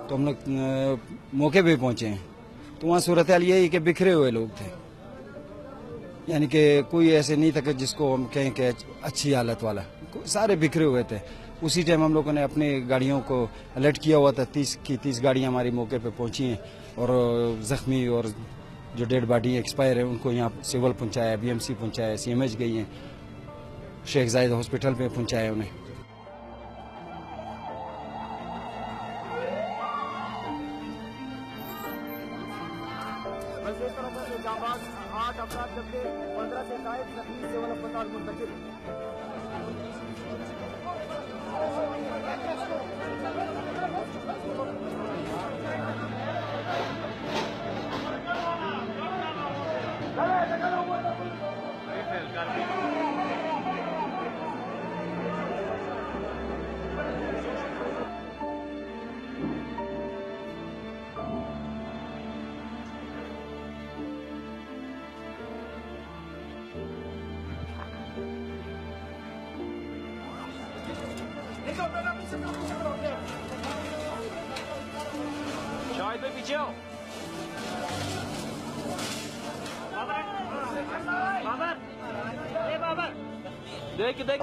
तो हम लोग मौके पे पहुंचे हैं, तो वहाँ सूरत हाल यही कि बिखरे हुए लोग थे, यानी कि कोई ऐसे नहीं था कि जिसको हम कहें कि अच्छी हालत वाला, सारे बिखरे हुए थे। उसी टाइम हम लोगों ने अपनी गाड़ियों को अलर्ट किया हुआ था, 30 की 30 गाड़ियाँ हमारी मौके पे पहुंची हैं और ज़ख्मी और जो डेड बॉडी एक्सपायर है उनको यहाँ सिविल पहुंचाया, BMC पहुंचाया, CMH गई हैं, शेख जायद हॉस्पिटल पे पहुंचाया उन्हें। जाबाज 8 अफराद जबकि 15 से जायद जख्मी सिविल अस्पताल मुंतकिल। शाहिद भाई पीछे आओ। बाबर, बाबर, बाबर, देख देख।